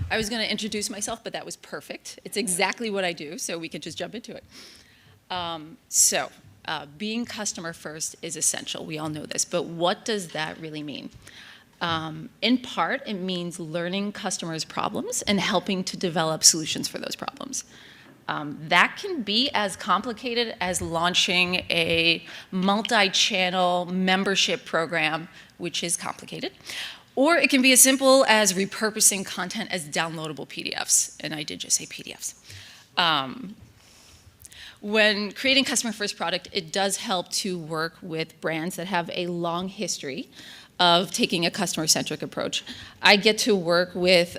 I was going to introduce myself, but that was perfect. It's exactly what I do, so we can just jump into it. Being customer first is essential. We all know this, but what does that really mean? In part, it means learning customers' problems and helping to develop solutions for those problems. That can be as complicated as launching a multi-channel membership program, which is complicated. Or it can be as simple as repurposing content as downloadable PDFs, and I did just say PDFs. When creating customer first product, it does help to work with brands that have a long history of taking a customer-centric approach. I get to work with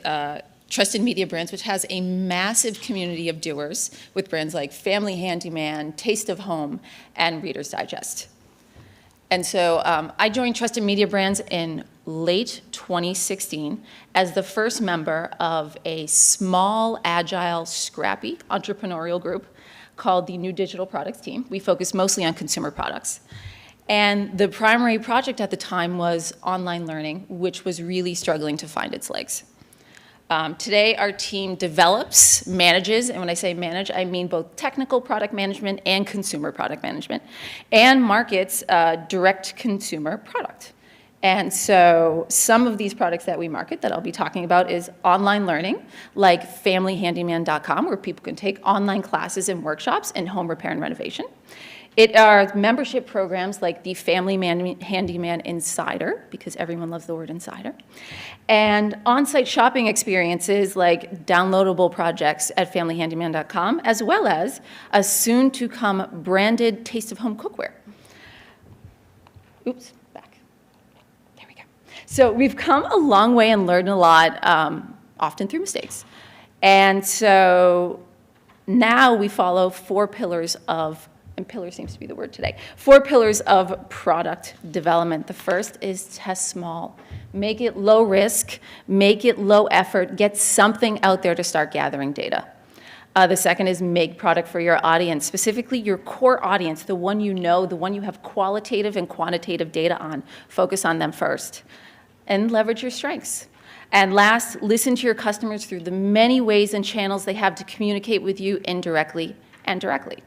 Trusted Media Brands, which has a massive community of doers with brands like Family Handyman, Taste of Home, and Reader's Digest. And so I joined Trusted Media Brands in late 2016 as the first member of a small, agile, scrappy entrepreneurial group called the New Digital Products Team. We focus mostly on consumer products. And the primary project at the time was online learning, which was really struggling to find its legs. Today, our team develops, manages, and when I say manage, I mean both technical product management and consumer product management, and markets direct consumer product. And so some of these products that we market that I'll be talking about is online learning, like familyhandyman.com, where people can take online classes and workshops in home repair and renovation. It are membership programs like the Family Handyman Insider, because everyone loves the word insider, and on-site shopping experiences like downloadable projects at familyhandyman.com, as well as a soon-to-come branded Taste of Home cookware. Oops, back. There we go. So we've come a long way and learned a lot, often through mistakes. And so now we follow 4 pillars of, and pillar seems to be the word today, 4 pillars of product development. The first is test small. Make it low risk, make it low effort, get something out there to start gathering data. The second is make product for your audience, specifically your core audience, the one you know, the one you have qualitative and quantitative data on. Focus on them first. And leverage your strengths. And last, listen to your customers through the many ways and channels they have to communicate with you indirectly and directly.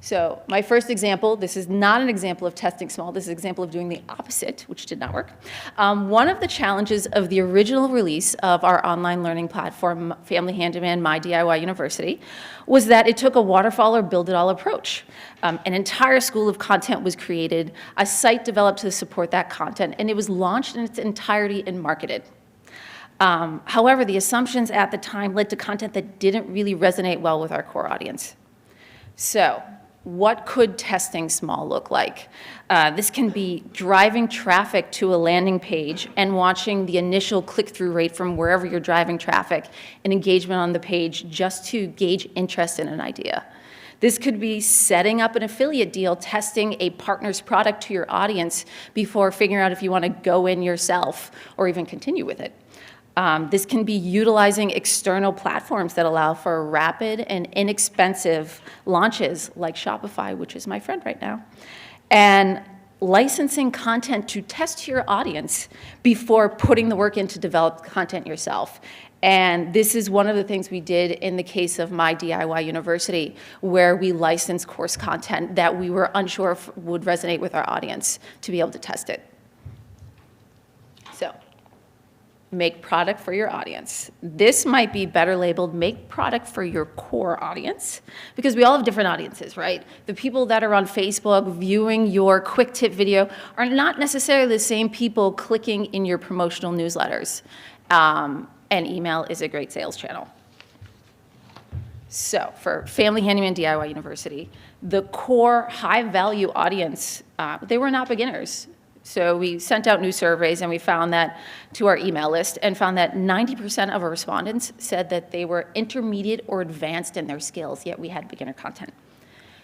So my first example, this is not an example of testing small, this is an example of doing the opposite, which did not work. One of the challenges of the original release of our online learning platform, Family Handyman, My DIY University, was that it took a waterfall or build-it-all approach. An entire school of content was created, a site developed to support that content, and it was launched in its entirety and marketed. However, the assumptions at the time led to content that didn't really resonate well with our core audience. So, what could testing small look like? This can be driving traffic to a landing page and watching the initial click-through rate from wherever you're driving traffic and engagement on the page just to gauge interest in an idea. This could be setting up an affiliate deal, testing a partner's product to your audience before figuring out if you want to go in yourself or even continue with it. This can be utilizing external platforms that allow for rapid and inexpensive launches like Shopify, which is my friend right now, and licensing content to test your audience before putting the work in to develop content yourself. And this is one of the things we did in the case of My DIY University, where we licensed course content that we were unsure if would resonate with our audience to be able to test it. So, make product for your audience. This might be better labeled make product for your core audience, because we all have different audiences, right? The people that are on Facebook viewing your quick tip video are not necessarily the same people clicking in your promotional newsletters. And email is a great sales channel. So for Family Handyman DIY University, the core high-value audience, they were not beginners. So we sent out new surveys and we found that to our email list and found that 90% of our respondents said that they were intermediate or advanced in their skills, yet we had beginner content.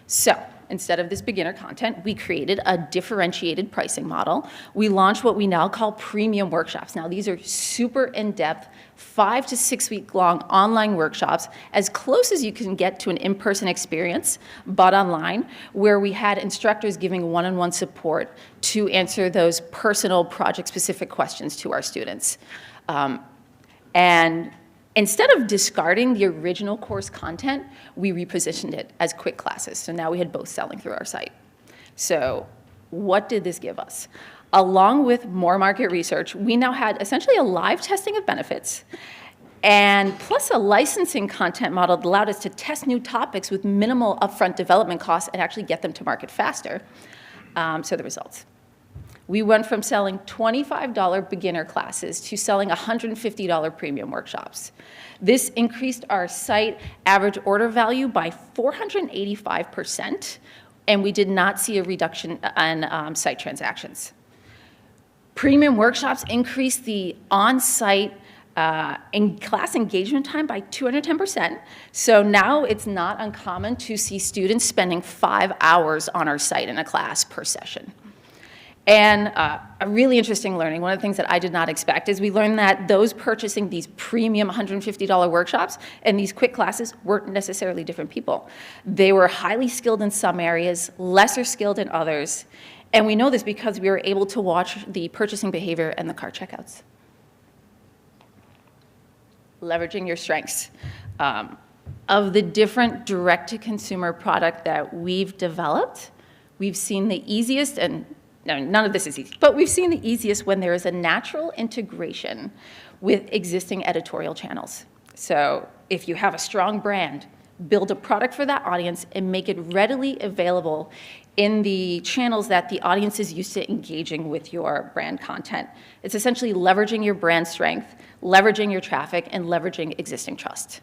So instead of this beginner content, we created a differentiated pricing model. We launched what we now call premium workshops. Now these are super in-depth, 5 to 6 week long online workshops, as close as you can get to an in-person experience, but online, where we had instructors giving one-on-one support to answer those personal project-specific questions to our students. And instead of discarding the original course content, we repositioned it as quick classes. So now we had both selling through our site. So what did this give us? Along with more market research, we now had essentially a live testing of benefits and plus a licensing content model that allowed us to test new topics with minimal upfront development costs and actually get them to market faster. So the results. We went from selling $25 beginner classes to selling $150 premium workshops. This increased our site average order value by 485%, and we did not see a reduction in site transactions. Premium workshops increased the on-site class engagement time by 210%. So now it's not uncommon to see students spending 5 hours on our site in a class per session. And a really interesting learning, one of the things that I did not expect is we learned that those purchasing these premium $150 workshops and these quick classes weren't necessarily different people. They were highly skilled in some areas, lesser skilled in others. And we know this because we were able to watch the purchasing behavior and the cart checkouts. Leveraging your strengths. Of the different direct-to-consumer product that we've developed, we've seen the easiest, and no, none of this is easy, but we've seen the easiest when there is a natural integration with existing editorial channels. So if you have a strong brand, build a product for that audience and make it readily available in the channels that the audience is used to engaging with your brand content. It's essentially leveraging your brand strength, leveraging your traffic, and leveraging existing trust.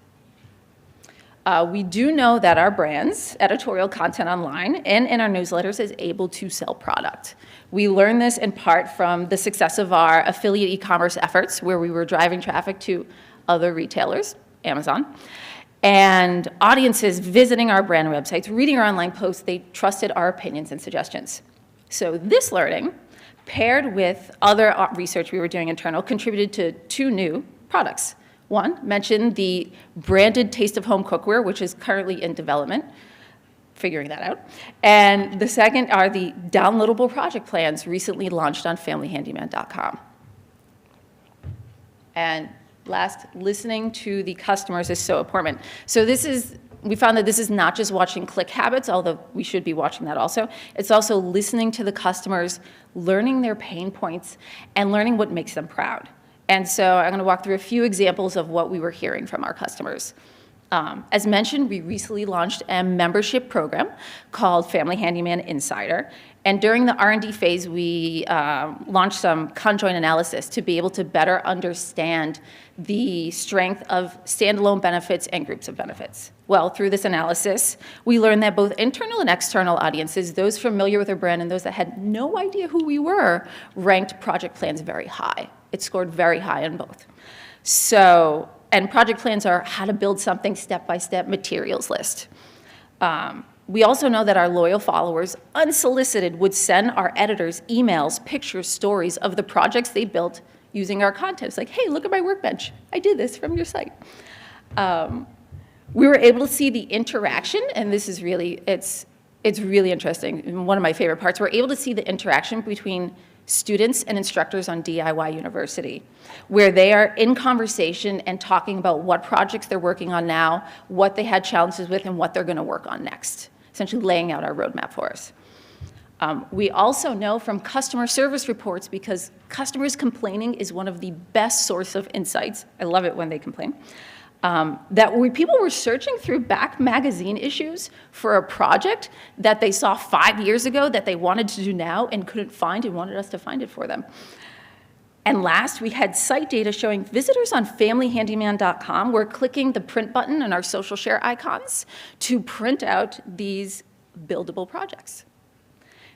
We do know that our brand's editorial content online and in our newsletters is able to sell product. We learned this in part from the success of our affiliate e-commerce efforts, where we were driving traffic to other retailers, Amazon, and audiences visiting our brand websites, reading our online posts, they trusted our opinions and suggestions. So this learning, paired with other research we were doing internal, contributed to 2 new products. One, mentioned the branded Taste of Home cookware, which is currently in development, figuring that out. And the second are the downloadable project plans recently launched on familyhandyman.com. And last, listening to the customers is so important. So we found that this is not just watching click habits, although we should be watching that also. It's also listening to the customers, learning their pain points, and learning what makes them proud. And so I'm going to walk through a few examples of what we were hearing from our customers. As mentioned, we recently launched a membership program called Family Handyman Insider. And during the R&D phase, we launched some conjoint analysis to be able to better understand the strength of standalone benefits and groups of benefits. Well, through this analysis, we learned that both internal and external audiences, those familiar with our brand and those that had no idea who we were, ranked project plans very high. It scored very high on both. So, and project plans are how to build something step-by-step materials list. We also know that our loyal followers, unsolicited, would send our editors emails, pictures, stories of the projects they built using our content. It's like, hey, look at my workbench. I did this from your site. We were able to see the interaction, and this is really, it's really interesting. One of my favorite parts, we're able to see the interaction between students and instructors on DIY University, where they are in conversation and talking about what projects they're working on now, what they had challenges with, and what they're going to work on next, essentially laying out our roadmap for us. We also know from customer service reports, because customers complaining is one of the best source of insights. I love it when they complain. That people were searching through back magazine issues for a project that they saw 5 years ago that they wanted to do now and couldn't find and wanted us to find it for them. And last, we had site data showing visitors on familyhandyman.com were clicking the print button and our social share icons to print out these buildable projects.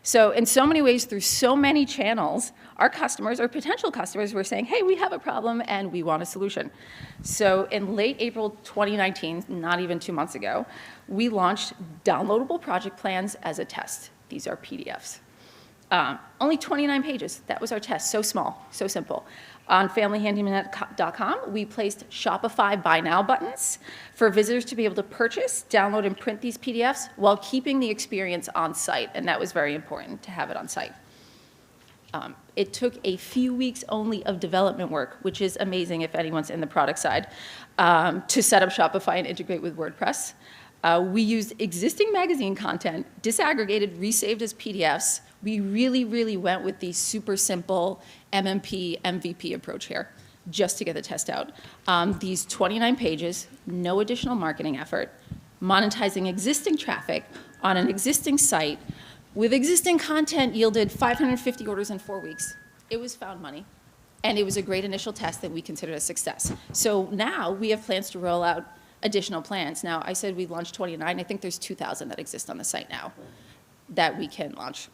So in so many ways, through so many channels, our customers or potential customers were saying, hey, we have a problem and we want a solution. So in late April 2019, not even 2 months ago, we launched downloadable project plans as a test. These are PDFs. Only 29 pages. That was our test. So small, so simple. On familyhandyman.com, we placed Shopify Buy Now buttons for visitors to be able to purchase, download, and print these PDFs while keeping the experience on site, and that was very important to have it on site. It took a few weeks only of development work, which is amazing if anyone's in the product side, to set up Shopify and integrate with WordPress. We used existing magazine content, disaggregated, resaved as PDFs. We really, really went with the super simple MMP, MVP approach here, just to get the test out. These 29 pages, no additional marketing effort, monetizing existing traffic on an existing site with existing content yielded 550 orders in 4 weeks. It was found money, and it was a great initial test that we considered a success. So now we have plans to roll out additional plans. Now, I said we launched 29. I think there's 2,000 that exist on the site now that we can launch.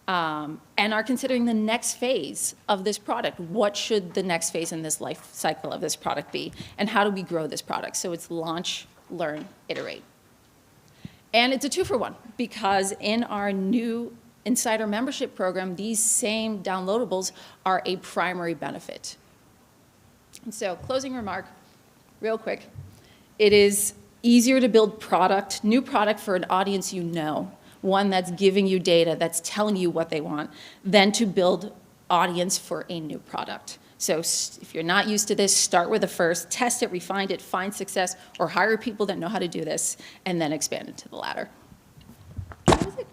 And are considering the next phase of this product. What should the next phase in this life cycle of this product be? And how do we grow this product? So it's launch, learn, iterate. And it's a 2-for-1, because in our new Insider membership program, these same downloadables are a primary benefit. And so, closing remark, real quick. It is easier to build new product for an audience you know, one that's giving you data, that's telling you what they want, than to build audience for a new product. So if you're not used to this, start with the first, test it, refine it, find success, or hire people that know how to do this, and then expand into the latter. That was it.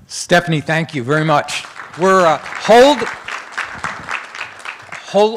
Stephanie, thank you very much. We're